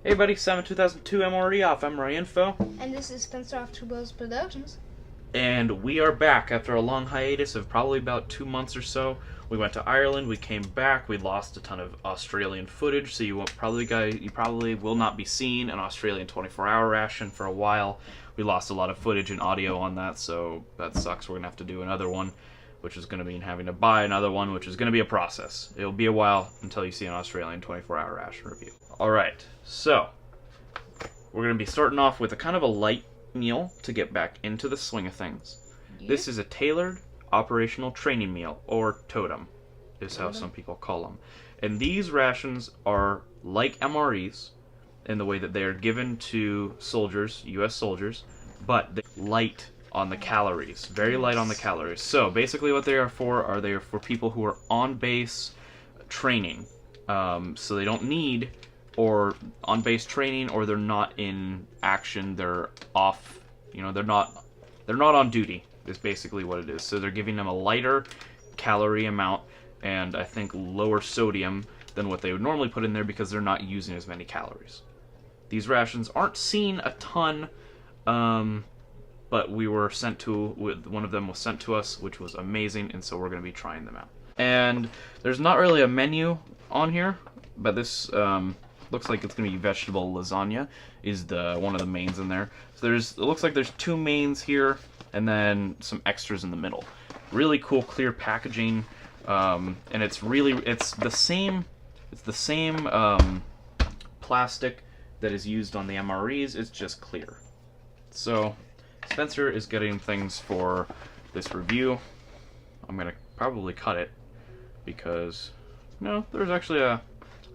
Hey buddy, Simon 2002 MRE off MRE Info. And this is Spencer off Two Bros Productions. And we are back after a long hiatus of probably about 2 months or so. We went to Ireland, we came back, we lost a ton of Australian footage, so you probably will not be seeing an Australian 24-hour ration for a while. We lost a lot of footage and audio on that, so that sucks. We're going to have to do another one, which is going to mean having to buy another one, which is going to be a process. It'll be a while until you see an Australian 24-hour ration review. Alright, so we're going to be starting off with a kind of a light meal to get back into the swing of things. Yeah. This is a tailored operational training meal, or TOTM is how some people call them. And these rations are like MREs in the way that they are given to soldiers, US soldiers, but they're light on the calories, very light on the calories. So basically what they are for people who are on base training. So they don't need or on base training, or they're not in action, they're off, they're not on duty is basically what it is. So they're giving them a lighter calorie amount and I think lower sodium than what they would normally put in there because they're not using as many calories. These rations aren't seen a ton, but we were sent to, one of them was sent to us, which was amazing, and so we're going to be trying them out. And there's not really a menu on here, but this looks like it's going to be vegetable lasagna is one of the mains in there. So it looks like there's 2 mains here and then some extras in the middle. Really cool clear packaging, and it's the same plastic that is used on the MREs. It's just clear. So Spencer is getting things for this review. I'm gonna probably cut it because there's actually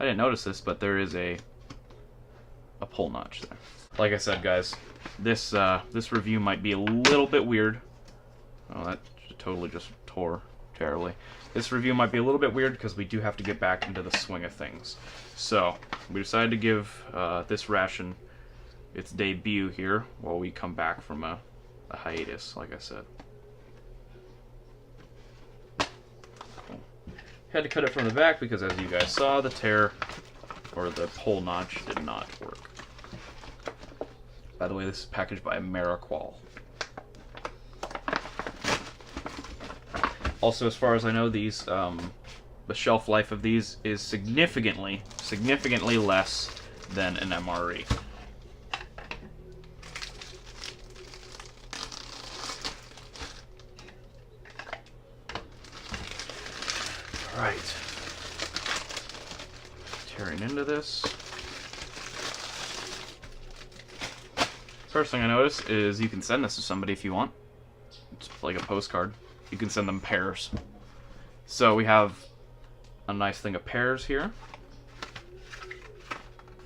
I didn't notice this, but there is a pull notch there. Like I said, guys, this review might be a little bit weird. Oh, that totally just tore terribly. This review might be a little bit weird because we do have to get back into the swing of things. So we decided to give this ration its debut here while we come back from a hiatus, like I said. Had to cut it from the back because, as you guys saw, the tear or the pull notch did not work. By the way, this is packaged by Ameriqual. Also, as far as I know, these the shelf life of these is significantly less than an MRE. Right. Tearing into this. First thing I noticed is you can send this to somebody if you want. It's like a postcard. You can send them pears. So we have a nice thing of pears here.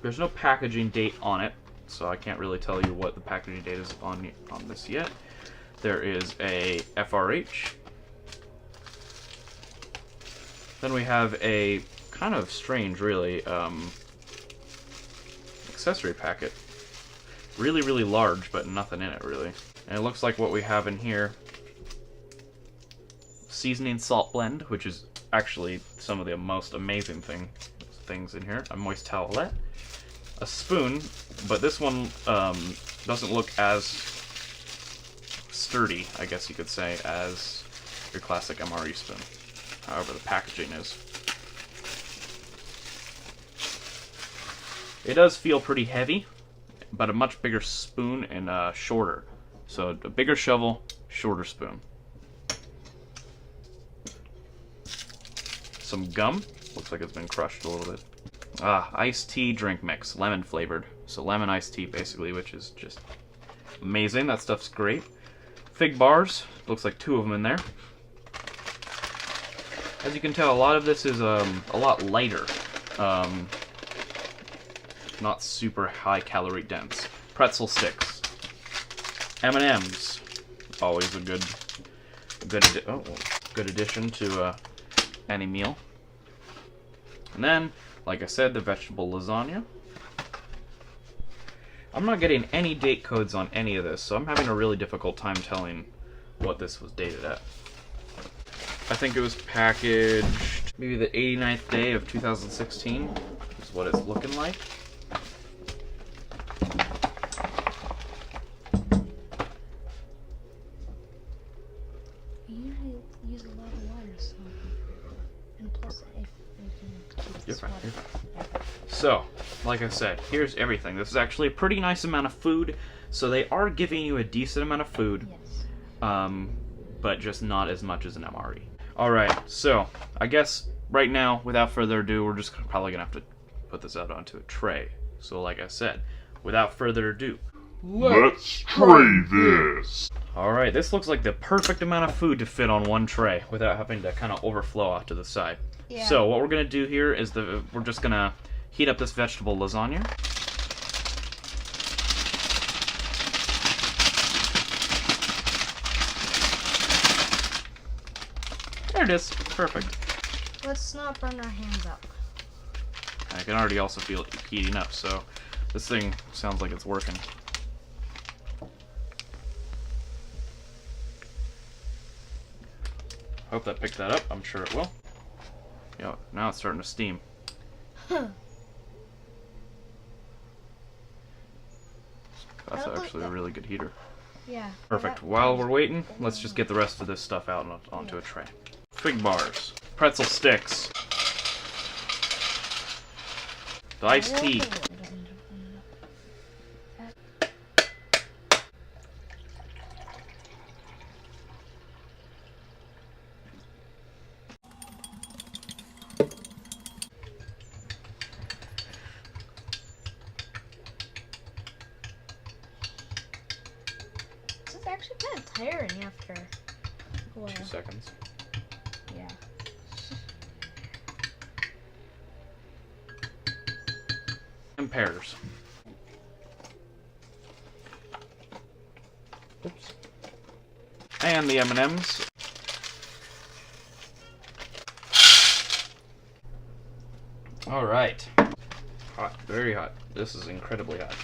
There's no packaging date on it, so I can't really tell you what the packaging date is on this yet. There is a FRH. Then we have a kind of strange, really, accessory packet. Really large, but nothing in it, really. And it looks like what we have in here, seasoning salt blend, which is actually some of the most amazing things in here. A moist towelette. A spoon, but this one doesn't look as sturdy, I guess you could say, as your classic MRE spoon. However, the packaging is. It does feel pretty heavy, but a much bigger spoon and shorter. So a bigger shovel, shorter spoon. Some gum. Looks like it's been crushed a little bit. Iced tea drink mix, lemon flavored. So lemon iced tea, basically, which is just amazing. That stuff's great. Fig bars. Looks like 2 of them in there. As you can tell, a lot of this is a lot lighter. Not super high calorie dense. Pretzel sticks. M&M's. Always a good addition to any meal. And then, like I said, the vegetable lasagna. I'm not getting any date codes on any of this, so I'm having a really difficult time telling what this was dated at. I think it was packaged maybe the 89th day of 2016 is what it's looking like. So, like I said, here's everything. This is actually a pretty nice amount of food. So they are giving you a decent amount of food. Yes. But just not as much as an MRE. Alright, so I guess right now, without further ado, we're just probably going to have to put this out onto a tray. So like I said, without further ado, let's tray this. Alright, this looks like the perfect amount of food to fit on one tray without having to kind of overflow off to the side. Yeah. So what we're going to do here is we're just going to heat up this vegetable lasagna. There it is. Perfect. Let's not burn our hands up. I can already also feel it heating up, so this thing sounds like it's working. Hope that picked that up. I'm sure it will. Yeah, now it's starting to steam. Huh. That's actually a really good heater. Yeah. Perfect. While we're waiting, let's just get the rest of this stuff out and onto a tray. Fig bars, pretzel sticks, the iced tea. This is actually kind of tiring after a while. 2 seconds. Yeah. And pears. Oops. And the M&Ms. All right. Hot, very hot. This is incredibly hot.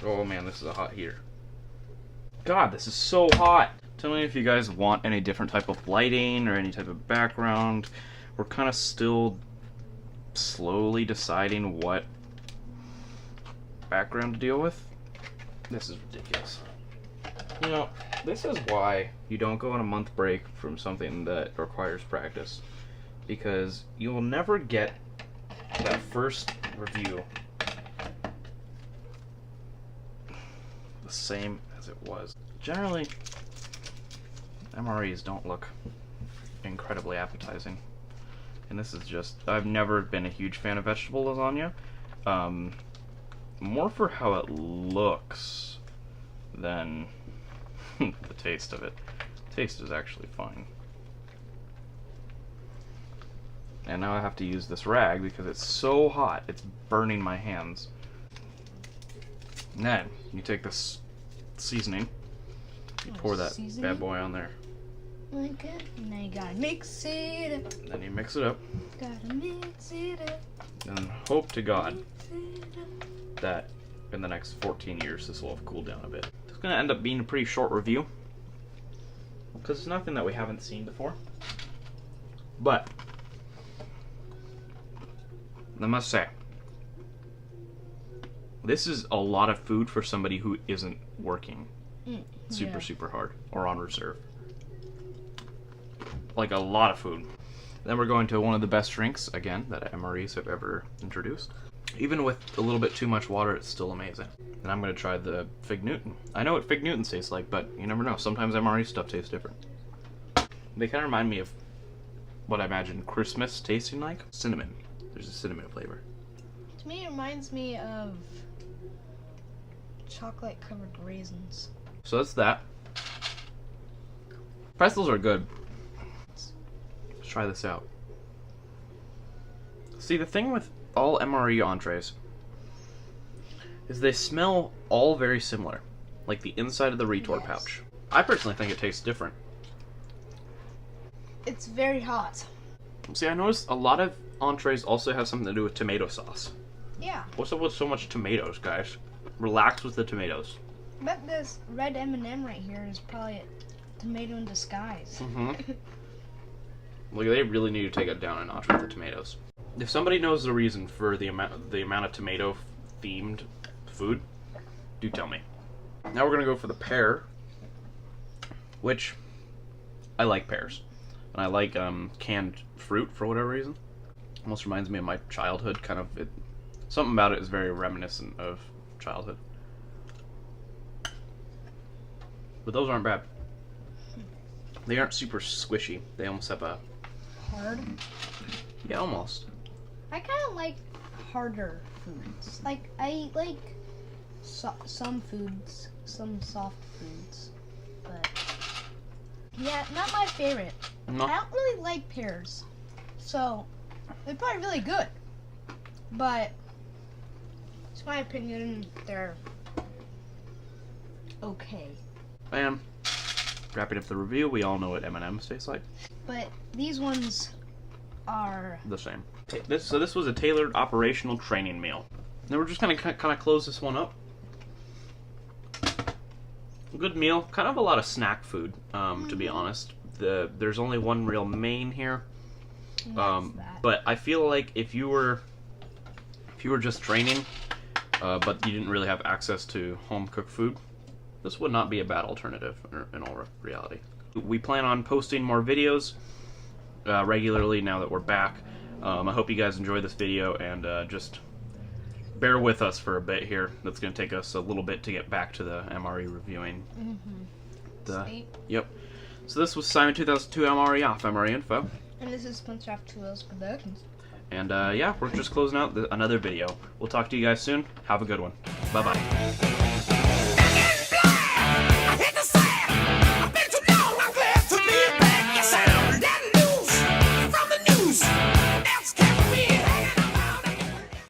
Oh man, this is a hot heater. God, this is so hot. Tell me if you guys want any different type of lighting or any type of background. We're kind of still slowly deciding what background to deal with. This is ridiculous. You know, this is why you don't go on a month break from something that requires practice, because you'll never get that first review the same as it was. Generally, MREs don't look incredibly appetizing. And this is just, I've never been a huge fan of vegetable lasagna. More for how it looks than the taste of it. The taste is actually fine. And now I have to use this rag because it's so hot, it's burning my hands. And then you take this seasoning, you pour that bad boy on there. Like it. Now you gotta mix it. Then you mix it up. Gotta mix it up. And hope to God that in the next 14 years this will have cooled down a bit. It's going to end up being a pretty short review because it's nothing that we haven't seen before. But I must say, this is a lot of food for somebody who isn't working super hard or on reserve. Like a lot of food. Then we're going to one of the best drinks, again, that MREs have ever introduced. Even with a little bit too much water, it's still amazing. And I'm going to try the Fig Newton. I know what Fig Newtons taste like, but you never know. Sometimes MRE stuff tastes different. They kind of remind me of what I imagine Christmas tasting like. Cinnamon. There's a cinnamon flavor. To me, it reminds me of chocolate-covered raisins. So that's that. Pretzels are good. Let's try this out. See, the thing with all MRE entrees is they smell all very similar, like the inside of the retort pouch. I personally think it tastes different. It's very hot. See, I noticed a lot of entrees also have something to do with tomato sauce. Yeah. What's up with so much tomatoes, guys? Relax with the tomatoes. I bet this red M&M right here is probably a tomato in disguise. Like, they really need to take it down a notch with the tomatoes. If somebody knows the reason for the amount of tomato-themed food, do tell me. Now we're gonna go for the pear, which I like pears, and I like canned fruit for whatever reason. Almost reminds me of my childhood. Kind of, it Something about it is very reminiscent of childhood. But those aren't bad. They aren't super squishy. They almost have a... Hard? Yeah, almost. I kind of like harder foods. Like, I like some foods, some soft foods. But, yeah, not my favorite. No. I don't really like pears. So, they're probably really good. But, it's my opinion, they're okay. And wrapping up the review, we all know what M&M's taste like. But these ones are The same. So this was a tailored operational training meal. Now we're just gonna kind of close this one up. Good meal, kind of a lot of snack food, to be honest. There's only one real main here, that. but I feel like if you were just training, but you didn't really have access to home cooked food, this would not be a bad alternative in all reality. We plan on posting more videos regularly now that we're back. I hope you guys enjoy this video, and just bear with us for a bit here. That's going to take us a little bit to get back to the MRE reviewing. Yep. So this was Simon 2002 MRE off MRE Info. And this is Spencer off 2 L's Productions. And yeah, we're just closing out another video. We'll talk to you guys soon. Have a good one. Bye-bye.